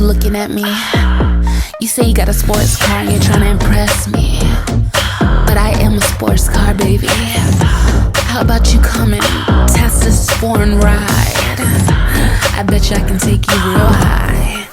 looking at me. You say you got a sports car and you're trying to impress me, but I am a sports car, baby. How about you come and test this foreign ride? I bet you I can take you real high.